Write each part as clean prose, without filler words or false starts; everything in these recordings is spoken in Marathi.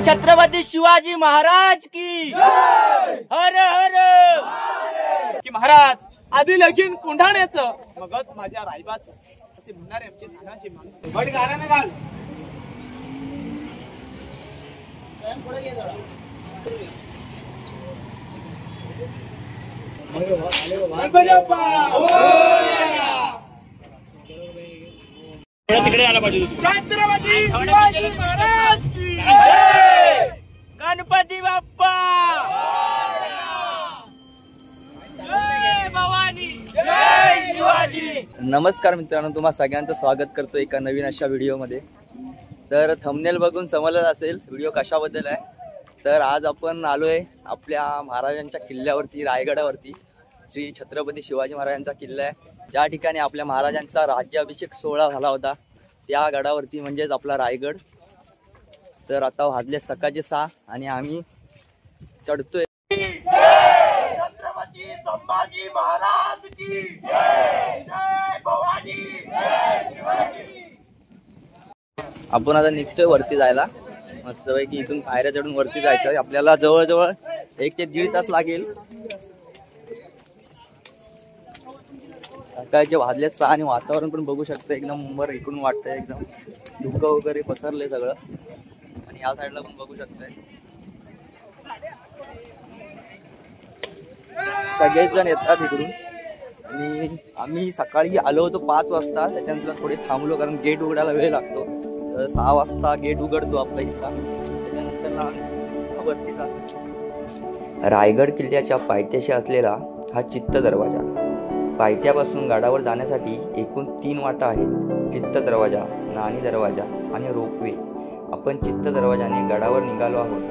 छत्रपती शिवाजी महाराज की हर हर की महाराज आधी लगीन पुंढाण्याचं मगच माझ्या रायबाचं असे म्हणणारे आमचे तानाजी माणूस बट गाणं घाल तिकडे आला पाहिजे छत्रपती शिवाजी महाराज की गणपती बाप्पा जय भवानी जय शिवाजी। नमस्कार मित्रांनो, तुम्हा सगळ्यांचं स्वागत करतो एका नवीन अशा व्हिडिओमध्ये। तर थंबनेल बघून समजलं असेल व्हिडिओ कशाबद्दल आहे। तर आज आपण आलोय आपल्या महाराजांच्या किल्ल्यावरती, रायगडावरती। श्री छत्रपती शिवाजी महाराजांचा किल्ला आहे, ज्या ठिकाणी आपल्या महाराजांचा राज्याभिषेक सोहळा झाला होता, त्या गडावरती म्हणजेच आपला रायगड। तर आता वाजले सकाळचे 6 आणि आम्ही चढतोय। छत्रपती संभाजी महाराज की जय जय भवानी जय शिवाजी। आपण आता निघतोय वरती जायला, मस्तपैकी इथून पायऱ्या चढून वरती जायचं। आपल्याला जवळजवळ 1 ते 1.5 तास लागेल। सकाळचे वाजले 6 आणि वातावरण पण बघू शकता एक नंबर इकडून वाटतंय, एकदम धुकं वगैरे पसरलंय सगळं। आणि या साईडला पण बघू शकताय सगळेच जण येतात इकडून। आणि आम्ही सकाळी आलो होतो 5 वाजता, त्याच्यानंतर थोडे थांबलो कारण गेट उघडायला वेळ लागतो। 6 वाजता गेट उघडतो आपल्या इथला, त्याच्यानंतर वरती जातो। रायगड किल्ल्याच्या पायथ्याशी असलेला हा चित्त दरवाजा। पायथ्यापासून गडावर जाण्यासाठी एकूण 3 वाटा आहेत, चित्त दरवाजा, नाणी दरवाजा आणि रोपवे। आपण चित्त दरवाजाने गडावर निघालो आहोत।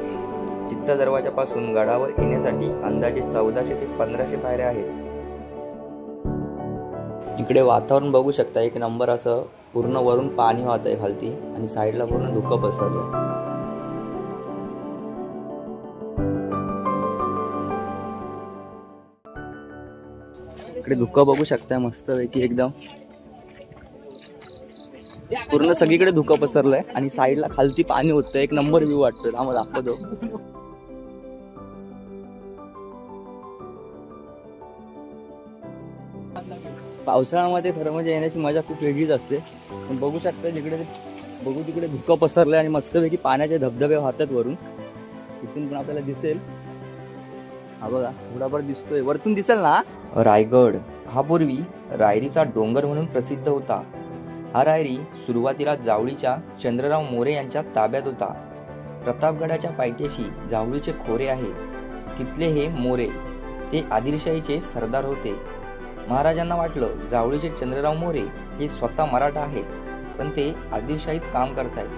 चित्त दरवाजापासून गडावर येण्यासाठी अंदाजे 1400 ते 1500 पायऱ्या आहेत। इकडे वातावरण बघू शकता, एक नंबर असं पूर्ण वरून पाणी वाहत आहे खालती आणि साईडला पूर्ण धुकं पसरलं। इकडे धुकं बघू शकताय मस्त पैकी, एकदम पूर्ण सगळीकडे धुकं पसरलंय आणि साईडला खालती पाणी होतं। एक नंबर व्ह्यू वाटतोय, आम्हाला दाखवतो। पावसाळ्यामध्ये खरं म्हणजे येण्याची मजा खूप वेगळीच असते। पण बघू शकता जिकडे बघू तिकडे धुकं पसरलंय आणि मस्तपैकी पाण्याचे धबधबे वाहतात वरून, इथून पण आपल्याला दिसेल। हा बघा थोडाफार दिसतोय, वरतून दिसेल ना। रायगड हा पूर्वी रायरीचा डोंगर म्हणून प्रसिद्ध होता। हा रायरी सुरुवातीला जावळीच्या चंद्रराव मोरे यांच्या ताब्यात होता। प्रतापगडाच्या पायथ्याशी जावळीचे खोरे आहे, तिथले हे मोरे ते आदिलशाहीचे सरदार होते। महाराजांना वाटलं जावळीचे चंद्रराव मोरे हे स्वतः मराठा आहेत, पण ते आदिलशाहीत काम करतायत,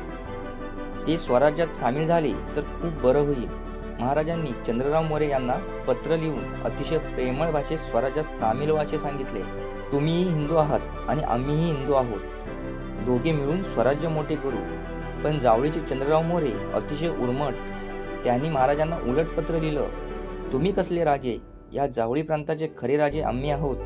ते स्वराज्यात सामील झाले तर खूप बरं होईल। महाराजांनी चंद्रराव मोरे यांना पत्र लिहून अतिशय प्रेमळ भाषेत स्वराज्यात सामील व्हायचे सांगितले। तुम्हीही हिंदू आहात आणि आम्हीही हिंदू आहोत, दोघे मिळून स्वराज्य मोठे करू। पण जावळीचे चंद्रराव मोरे अतिशय उर्मट, त्यांनी महाराजांना उलट पत्र लिहिलं, तुम्ही कसले राजे, या जावळी प्रांताचे खरे राजे आम्ही आहोत।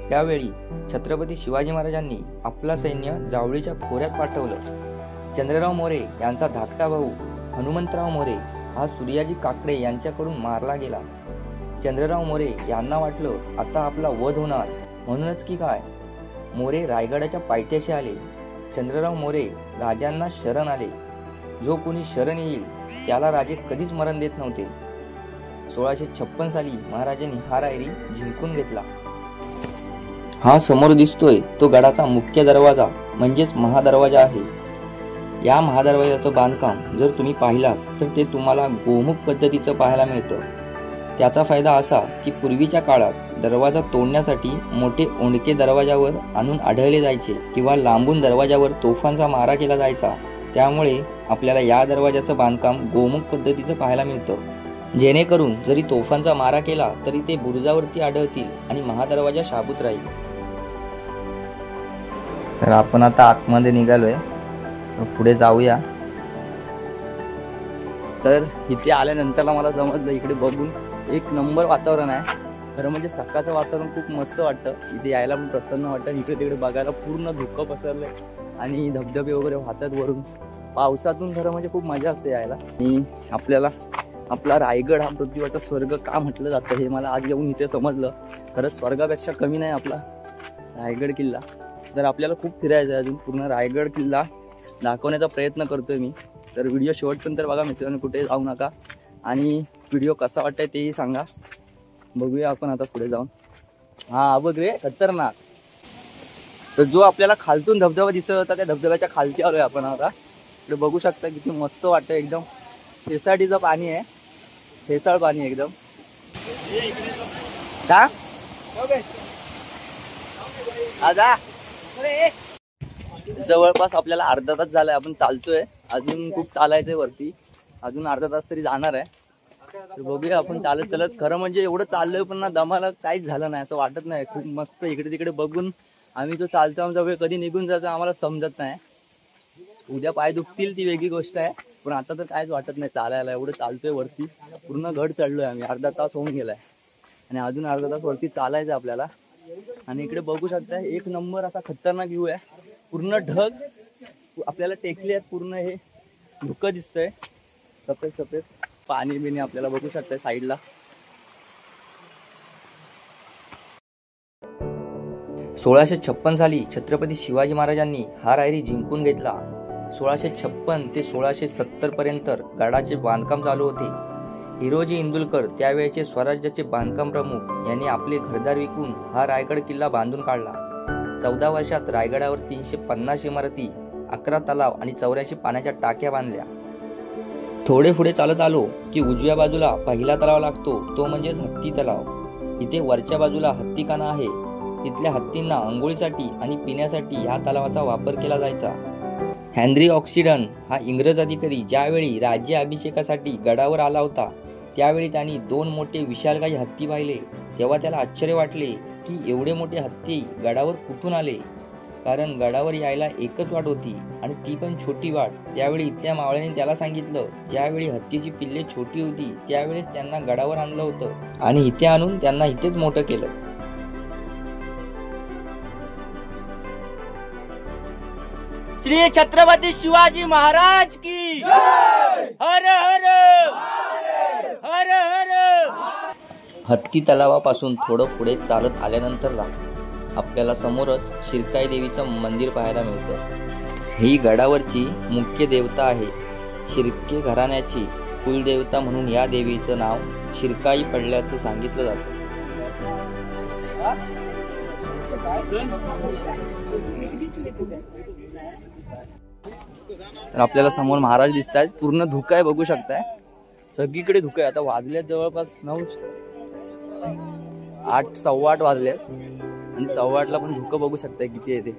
त्यावेळी छत्रपती शिवाजी महाराजांनी आपला सैन्य जावळीच्या खोऱ्यात पाठवलं। चंद्रराव मोरे यांचा धाकटा भाऊ हनुमंतराव मोरे हा सूर्याजी काकडे यांच्याकडून मारला गेला। चंद्रराव मोरे यांना वाटलं आता आपला वध होणार, म्हणूनच की काय मोरे रायगडाच्या पायथ्याशी आले। चंद्रराव मोरे राजांना शरण आले, जो कोणी शरण येईल त्याला राजे कधीच मरण देत नव्हते। 1656 साली महाराजांनी हा रायरी जिंकून घेतला। हा समोर दिसतोय तो गडाचा मुख्य दरवाजा म्हणजेच महादरवाजा आहे। या महादरवाजाचं बांधकाम जर तुम्ही पाहिलात तर ते तुम्हाला गोमुख पद्धतीचं पाहायला मिळतं। त्याचा फायदा असा की पूर्वीच्या काळात दरवाजा तोडण्यासाठी मोठे ओंडके दरवाजावर आणून आढळले जायचे किंवा लांबून दरवाजावर तोफांचा मारा केला जायचा, त्यामुळे आपल्याला या दरवाजाचं बांधकाम गोमुख पद्धतीचं पाहायला मिळतं, जेणेकरून जरी तोफांचा मारा केला तरी ते बुरुजावरती आढळतील आणि महादरवाजा शाबूत राहील। तर आपण आता आतमध्ये निघालोय, पुढे जाऊया। तर इथे आल्यानंतर मला समजलं इकडे बघून एक नंबर वातावरण आहे। खरं म्हणजे सकाळचं वातावरण खूप मस्त वाटतं, इथे यायला पण प्रसन्न वाटतं। इकडे तिकडे बघायला पूर्ण धुकं पसरलंय आणि धबधबे वगैरे वाहतात वरून, पावसातून खरं म्हणजे खूप मजा असते यायला. आणि आपल्याला आपला रायगड हा पृथ्वीवरचा स्वर्ग का म्हटलं जातं हे मला आज येऊन इथे समजलं. खरंच स्वर्गापेक्षा कमी नाही आपला रायगड किल्ला. तर आपल्याला खूप फिरायचं आहे अजून. पूर्ण रायगड किल्ला दाखवण्याचा प्रयत्न करतोय मी. तर व्हिडिओ शेवटपर्यंत बघा मित्रांनो, कुठे जाऊ नका. आणि व्हिडिओ कसा वाटतंय तेही सांगा. बघूया आपण आता पुढे जाऊन. हा बघ रे खतरनाक. तर जो आपल्याला खालतून धबधबा दिसत होता त्या धबधब्याच्या खालती आलोय आपण आता. इकडे बघू शकता किती मस्त वाटतं. एकदम फेसाटीचं पाणी आहे, फेसाळ पाणी एकदम. का आजा जवळपास आपल्याला अर्धा तास झालाय आपण चालतोय. अजून खूप चालायचंय वरती, अजून अर्धा तास तरी जाणार आहे. तर बघूया आपण चालत चालत. खरं म्हणजे एवढं चाललोय पण ना दमाला काहीच झालं नाही असं वाटत नाही. खूप मस्त इकडे तिकडे बघून आम्ही जो चालतो आमचा वेळ कधी निघून जातो आम्हाला समजत नाही. उद्या पाय दुखतील ती वेगळी गोष्ट आहे, पण आता तर काहीच वाटत नाही चालायला. एवढं चालतोय वरती, पूर्ण गड चढलोय आम्ही. अर्धा तास होऊन गेलाय आणि अजून अर्धा तास वरती चालायचं आपल्याला. आणि इकडे बघू शकता एक नंबर असा खतरनाक व्ह्यू आहे. पूर्ण ढग आपल्याला टेकले आहेत, पूर्ण हे धुकं दिसतंय, सफेद सफेद पाणी बिणी आपल्याला बघू शकताय साईडला. सोळाशे 1656 साली छत्रपती शिवाजी महाराजांनी हा रायरी जिंकून घेतला. 1656 ते 1670 पर्यंत गडाचे बांधकाम चालू होते. हिरोजी इंदुलकर त्यावेळेचे स्वराज्याचे बांधकाम प्रमुख यांनी आपले घरदार विकून हा रायगड किल्ला बांधून काढला. 14 वर्षात रायगडावर 350 इमारती, 11 तलाव आणि 84 पाण्याच्या टाक्या बांधल्या. थोडे पुढे चालत आलो की उजव्या बाजूला पहिला तलाव लागतो, तो म्हणजेच हत्ती तलाव. इथे वरच्या बाजूला हत्तीखाना आहे. इथल्या हत्तींना अंघोळीसाठी आणि पिण्यासाठी ह्या तलावाचा वापर केला जायचा. हेनरी ऑक्सिडन हा इंग्रज अधिकारी ज्यावेळी राज्याभिषेकासाठी गडावर आला होता त्यावेळी त्यांनी 2 मोठे विशालकाय हत्ती पाहिले. तेव्हा त्याला आश्चर्य वाटले की एवढे मोठे हत्ती गडावर कुठून आले, कारण गडावर यायला एकच वाट होती आणि ती पण छोटी वाट. त्यावेळी इथल्या मावळ्याने त्याला सांगितलं ज्यावेळी हत्तीची पिल्ले छोटी होती त्यावेळेस त्यांना गडावर आणलं होतं आणि इथे आणून त्यांना इथेच मोठं केलं. श्री छत्रपती शिवाजी महाराज की हर हर हर हर. हत्ती तलावापासून थोडं पुढे चालत आल्यानंतर आपल्याला समोरच शिरकाई देवीचं मंदिर पाहायला मिळतं. ही गडावरची मुख्य देवता आहे. शिर्के घराण्याची कुलदेवता म्हणून या देवीचं नाव शिरकाई पडल्याचं सांगितलं जातं. तर आपल्याला समोर महाराज दिसत आहेत. पूर्ण धुकं आहे, बघू शकताय सगळीकडे धुकं आहे. आता वाजले जवळपास 9, 8, 8:15 वाजले आणि 8:15ला पण धुकं बघू शकताय किती आहे ते.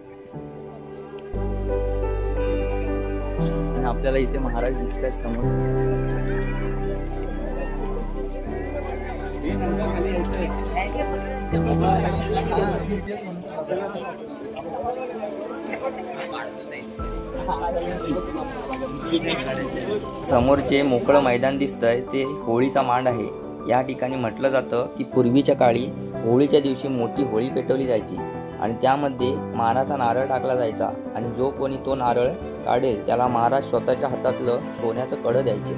आणि आपल्याला इथे महाराज दिसत आहेत समोर. समोर जे मोकळं मैदान दिसतंय ते होळीचा मांड आहे. या ठिकाणी म्हटलं जातं की पूर्वीच्या काळी होळीच्या दिवशी मोठी होळी पेटवली जायची आणि त्यामध्ये मानाचा नारळ टाकला जायचा आणि जो कोणी तो नारळ काढेल त्याला महाराज स्वतःच्या हातातलं सोन्याचं कढं द्यायचे.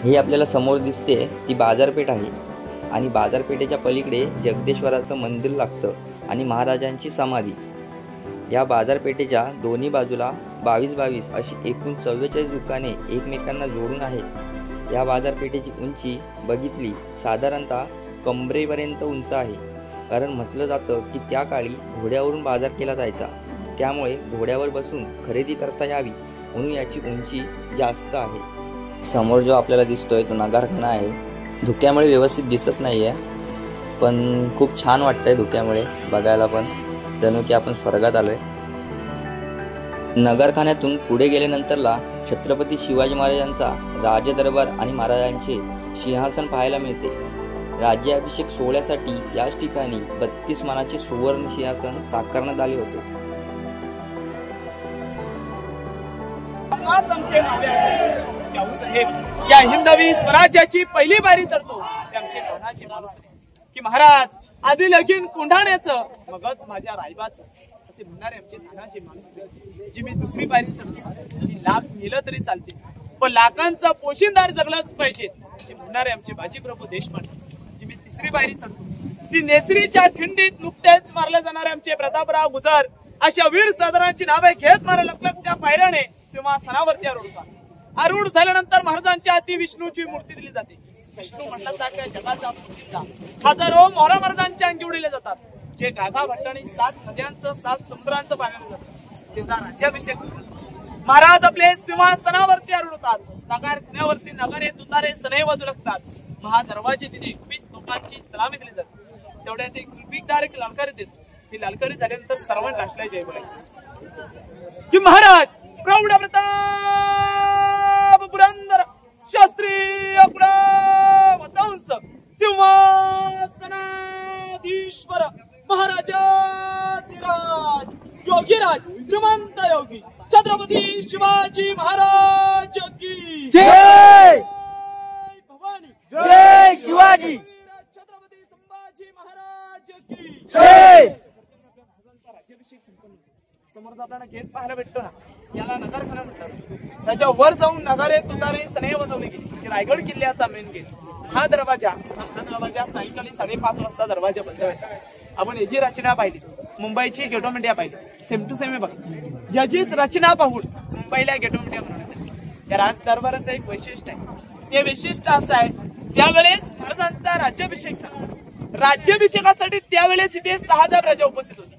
हे आपल्याला समोर दिसते ती बाजारपेठ आहे आणि बाजारपेठेच्या पलीकडे जगदेश्वराचं मंदिर लागतं आणि महाराजांची समाधी. या बाजारपेठेच्या दोन्ही बाजूला 22 अशी एकूण 44 दुकाने एकमेकांना जोडून आहेत. या बाजारपेठेची उंची बघितली साधारणतः कमरेपर्यंत उंच आहे, कारण म्हटलं जातं की त्या काळी घोड्यावरून बाजार केला जायचा, त्यामुळे घोड्यावर बसून खरेदी करता यावी म्हणून याची उंची जास्त आहे. समोर जो आपल्याला दिसतोय तो नगारखाना आहे. धुक्यामुळे व्यवस्थित दिसत नाही आहे पण खूप छान वाटतंय धुक्यामुळे बघायला, पण जणू की आपण स्वर्गात आलोय. नगरखान्यातून पुढे गेल्यानंतरला छत्रपती शिवाजी महाराजांचा राजदरबार आणि महाराजांचे सिंहासन पाहायला मिळते. राज्याभिषेक सोहळ्यासाठी याच ठिकाणी 32 मानाचे सुवर्ण सिंहासन साकारण्यात आले होते. या हिंदवी स्वराज्याची पहिली बारी चढतो आमचे कोणाचे माणूस की महाराज आधी लगीन कोंढाण्याचं मगच माझ्या रायबाचं असे म्हणणारे आमचे तानाजी मालुसरे. जी मी दुसरी पायरी चढतो ती लाख नेलं तरी चालते, पण लाखांचा पोशिंदार जगलाच पाहिजे असे म्हणणारे आमचे बाजीप्रभू देशपांडे. जी मी तिसरी पायरी चढतो ती नेसरीच्या खिंडीत नुकतेच मारले जाणारे आमचे प्रतापराव गुजर अशा वीर सदरांची नावे घेत मला लखलखत्या पायऱ्याने सिंहासनावरती आरूढ. आरूढ झाल्यानंतर महाराजांच्या हाती विष्णूची मूर्ती दिली जाते. विष्णू म्हटलं काय जगाचा मूर्तीचा हजारो मोहरा महाराजांच्या अंगी उडले जातात. जे गाभा भट्टाने 7 नद्यांचं 7 समुद्रांचं पाणी जातं त्याचा राज्याभिषेक महाराज आपले सिंहासनावरती आरूढ होतात. नगार किनावरती नगारे तुतारे सनई वाजू लागतात. महादरवाजे तिथे 21 लोकांची सलामी दिली जाते. तेवढ्यात एक सुलभीकदार एक लालकारी देतो. ही लालकारी झाल्यानंतर सर्वांना नाचलाय जय बोलायचं की महाराज प्रौढ प्रताप पुरंदर शास्त्रीय वंश सिंहासनाधीश्वर महाराजाधिराज योगीराज श्रीमंत योगी छत्रपती शिवाजी महाराज की जय. भवानी जय शिवाजी. छत्रपती संभाजी महाराज की जय. राज्याभिषेक संपन्न होतो. समोरचा आपल्याला गेट पाहायला भेटतो ना, याला नगरखाना म्हणतात. त्याच्या वर जाऊन नगारे तुतारे सनई वाजवली गेली. रायगड किल्ल्याचा मेन गेट हा दरवाजा सायंकाळी 5:30 वाजता दरवाजा बंद व्हायचा. आपण याची रचना पाहिली, मुंबईची गेट ऑफ इंडिया पाहिली, सेम टू सेम आहे बघा. याचीच रचना पाहून मुंबईला गेट ऑफ इंडिया बनवण्यात आली. या राज दरबाराचं एक वैशिष्ट्य आहे. ते वैशिष्ट्य असं आहे, ज्यावेळेस महाराजांचा राज्याभिषेक झाला, राज्याभिषेकासाठी त्यावेळेस इथे 6,000 प्रजा उपस्थित होती.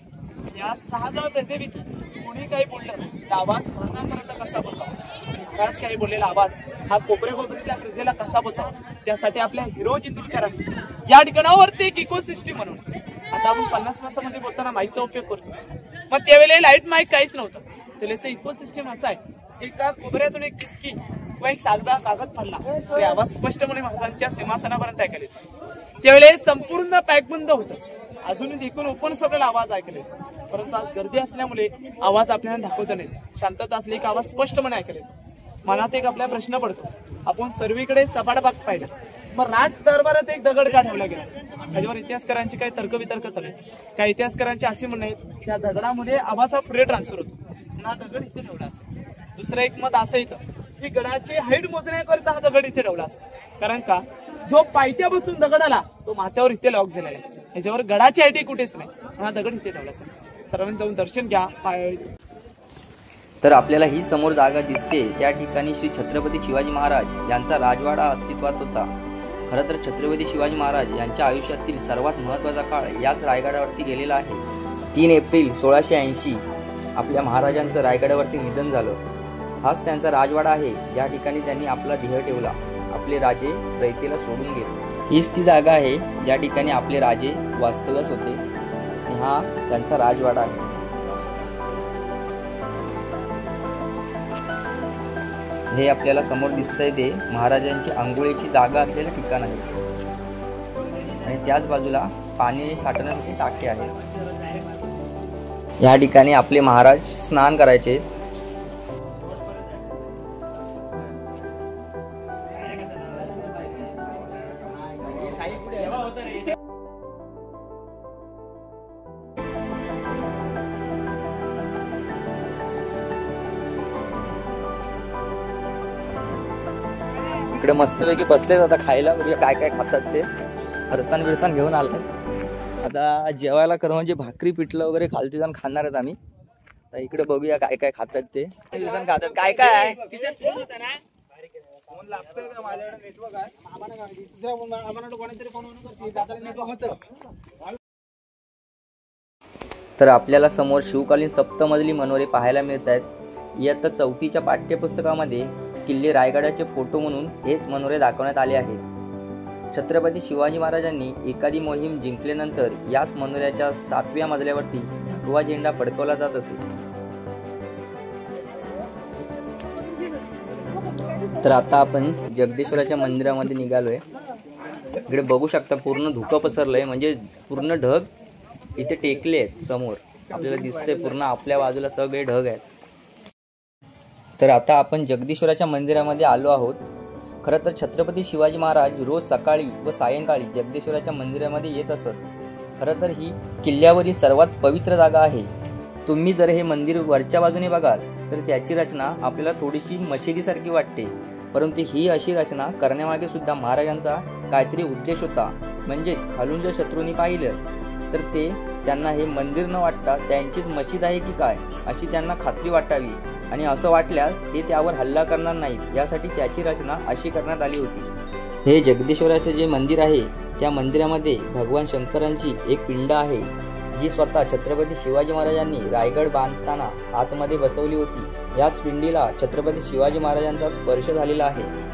या 6,000 प्रजेपैकी कोणी काही बोललं तर आवाज महाराजांपर्यंत कसा पोचावा, महाराज काही बोललेला आवाज हा कोपऱ्याकोपऱ्यातल्या प्रजेला कसा पोचावा, त्यासाठी आपल्या हिरो इंदुरकरांनी या ठिकाणावरती एक इकोसिस्टम म्हणून, आता आपण 50 माणसामध्ये बोलताना माईकचा उपयोग करतो, मग त्यावेळेला लाईट माईक काहीच नव्हतं. त्याचं इकोसिस्टम असं आहे, एका कोपऱ्यातून एक किसकी किंवा एक साधा कागद पडला तरी आवाज स्पष्टपणे महाराजांच्या सिंहासनापर्यंत ऐकायला येतो. त्यावेळेस संपूर्ण पॅक बंद होतं, अजूनही देखून ओपन आपल्याला आवाज ऐकले, परंतु आज गर्दी असल्यामुळे आवाज आपल्याला दाखवता नाही. शांतता असली की आवाज स्पष्टपणे ऐकले. मनात एक आपला प्रश्न पडतो, आपण सर्वीकडे सपाट भाग पाहिला, मग राज दरबारात एक दगड का ठेवला गेला, त्याच्यावर इतिहासकारांची काही तर्कवितर्क चालू आहेत. काही इतिहासकारांचे असे म्हणणं आहेत, त्या दगडामध्ये आवाजा पुढे ट्रान्सफर होतो, हा दगड इथे ठेवला असेल. दुसरं एक मत असं येतं की गडाची हाईट मोजण्याकरिता हा दगड इथे ठेवला असेल, कारण का जो पायथ्या बसून दगड आला तो माथ्यावर इथे लॉक झालेला आहे, याच्यावर गडाची हाईट कुठेच नाही, हा दगड इथे ठेवला असेल. सर्वांनी जाऊन दर्शन घ्या. तर आपल्याला ही समोर जागा दिसते, त्या ठिकाणी श्री छत्रपती शिवाजी महाराज यांचा राजवाडा अस्तित्वात होता. खरं तर छत्रपती शिवाजी महाराज यांच्या आयुष्यातील सर्वात महत्त्वाचा काळ याच रायगडावरती गेलेला आहे. 3 एप्रिल 1680 आपल्या महाराजांचं रायगडावरती निधन झालं. हाच त्यांचा राजवाडा आहे, ज्या ठिकाणी त्यांनी आपला ध्येय ठेवला, आपले राजे रयतेला सोडून गेले. हीच ती जागा आहे ज्या ठिकाणी आपले राजे वास्तव्यास होते आणि हा त्यांचा राजवाडा आहे. हे आपल्याला समोर दिसतंय ते महाराजांची आंघोळीची जागा असलेलं ठिकाण आहे आणि त्याच बाजूला पाणी साठवण्यासाठी टाके आहे. या ठिकाणी आपले महाराज स्नान करायचे. इकडे मस्तपैकी बसलेत, आता खायला बघूया काय काय खातात ते. फरसाण बिरसाण घेऊन आलाय. आता जेवायला करू म्हणजे भाकरी पिठलं वगैरे खालती जाऊन खाणार आहेत आम्ही. तर इकडे बघूया काय काय खातात ते. बिरसाण खातात काय काय आहे. तर आपल्याला समोर शिवकालीन सप्तमजली मनोरे पाहायला मिळत आहेत. इयत्ता 4च्या पाठ्यपुस्तकामध्ये किल्ले रायगडाचे फोटो म्हणून हेच मनोरे दाखवण्यात आले आहेत. छत्रपती शिवाजी महाराजांनी एखादी मोहीम जिंकल्यानंतर याच मनोऱ्याच्या 7व्या मजल्यावरती भगवा झेंडा फडकवला जात असे. तर आता आपण जगदीश्वराच्या मंदिरामध्ये निघालोय. इकडे बघू शकता पूर्ण धुकं पसरलंय, म्हणजे पूर्ण ढग इथे टेकले आहेत. समोर आपल्याला दिसतंय पूर्ण आपल्या बाजूला सगळे ढग आहेत. तर आता आपण जगदीश्वराच्या मंदिरामध्ये आलो आहोत. खरं तर छत्रपती शिवाजी महाराज रोज सकाळी व सायंकाळी जगदीश्वराच्या मंदिरामध्ये येत असत. खरं तर ही किल्ल्यावरील सर्वात पवित्र जागा आहे. तुम्ही जर हे मंदिर वरच्या बाजूने बघाल तर त्याची रचना आपल्याला थोडीशी मशिदीसारखी वाटते, परंतु ही अशी रचना करण्यामागे सुद्धा महाराजांचा काहीतरी उद्देश होता. म्हणजेच खालून जर शत्रूंनी पाहिलं तर त्यांना हे मंदिर न वाटता त्यांचीच मशीद आहे की काय अशी त्यांना खात्री वाटावी, आणि असं वाटल्यास ते त्यावर हल्ला करणार नाहीत यासाठी त्याची रचना अशी करण्यात आली होती. हे जगदीश्वराचे जे मंदिर आहे त्या मंदिरामध्ये भगवान शंकरांची एक पिंड आहे जी स्वतः छत्रपती शिवाजी महाराजांनी रायगड बांधताना आतमध्ये बसवली होती. याच पिंडीला छत्रपती शिवाजी महाराजांचा स्पर्श झालेला आहे.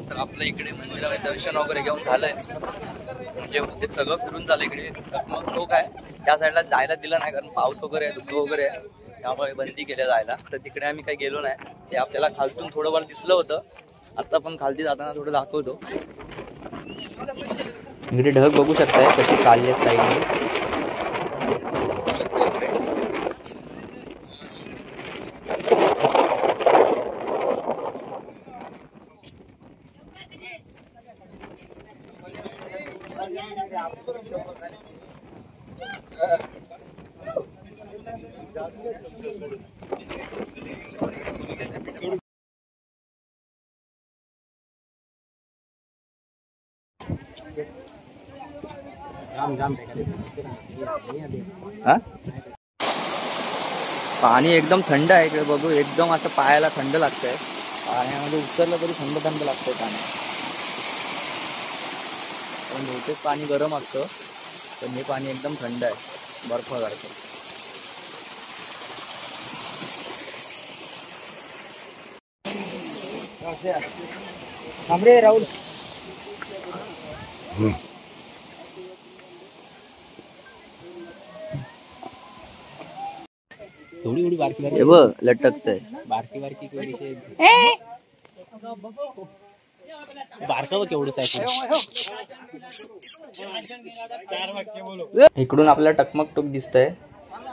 तर आपल्या इकडे मंदिरामध्ये दर्शन वगैरे घेऊन झालंय, म्हणजे ते सगळं फिरून झालं. इकडे मग लोक आहे त्या साईडला जायला दिलं नाही, कारण पाऊस वगैरे आहे, धुकं वगैरे आहे, त्यामुळे बंदी केल्या जायला. तर तिकडे आम्ही काही गेलो नाही. ते आपल्याला खालतून थोडंफार दिसलं होतं, आता पण खालती जाताना थोडं दाखवतो. इकडे ढग बघू शकताय कशी चालले साईडने. पाणी एकदम थंड आहे इकडे बघू, एकदम असं पायाला थंड लागतंय. पाण्यामध्ये उतरलं तरी थंड थंड लागतंय पाणी. पण बहुतेक पाणी गरम असतं, पण हे पाणी एकदम थंड आहे, बर्फासारखं. राहुल थोडी थोडी बारकी हे बघ लटकतंय. बारकी बारकी बारका केवढंच आहे. इकडून आपल्याला टकमक टोक दिसतंय.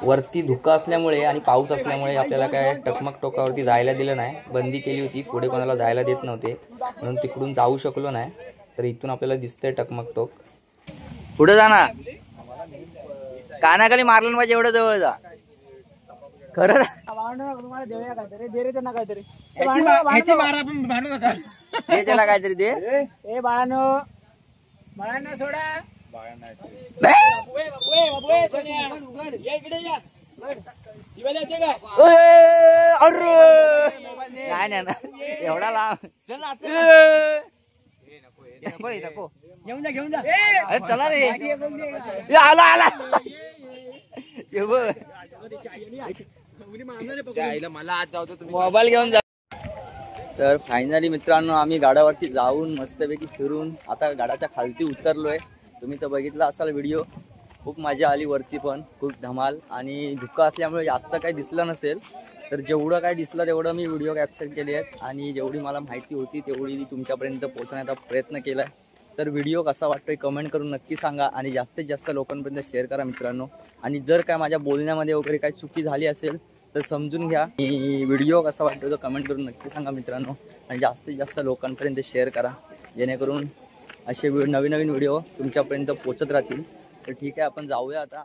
वरती धुकं असल्यामुळे आणि पाऊस असल्यामुळे आपल्याला काय टकमक टोकावरती जायला दिलं नाही, बंदी केली होती. पुढे कोणाला जायला देत नव्हते, म्हणून तिकडून जाऊ शकलो नाही. तर इथून आपल्याला दिसतंय टकमक टोक. पुढे जा ना, कानाखाली मारलं पाहिजे एवढं जवळ जा. खरं त्याला काहीतरी दे. बाळांना सोडा. नाही एवढा लांब घेऊन जा. चला रे, आला आला. मला आज जाऊ दे, मोबाईल घेऊन जा. तर फायनली मित्रांनो आम्ही गाड्यावरती जाऊन मस्तपैकी फिरून आता गाड्याच्या खालती उतरलोय. तुम्ही तर बघितला असाल व्हिडिओ, खूप मजा आली. वरती पण खूप धमाल, आणि धुकं असल्यामुळे जास्त काही दिसलं नसेल, तर जेवढं काय दिसलं तेवढं मी व्हिडिओ कॅप्चर केले आहेत, आणि जेवढी मला माहिती होती तेवढी तुमच्यापर्यंत पोहोचण्याचा प्रयत्न केला आहे. तर व्हिडिओ कसा वाटतोय कमेंट करून नक्की सांगा, आणि जास्तीत जास्त लोकांपर्यंत शेअर करा मित्रांनो. आणि जर काय माझ्या बोलण्यामध्ये वगैरे काही चुकी झाली असेल तर समजून घ्या. व्हिडिओ कसा वाटतो तो कमेंट करून नक्की सांगा मित्रांनो, आणि जास्तीत जास्त लोकांपर्यंत शेअर करा, जेणेकरून असे नवीन नवीन व्हिडिओ तुमच्यापर्यंत पोहोचत राहतील. तर ठीक आहे, आपण जाऊया आता.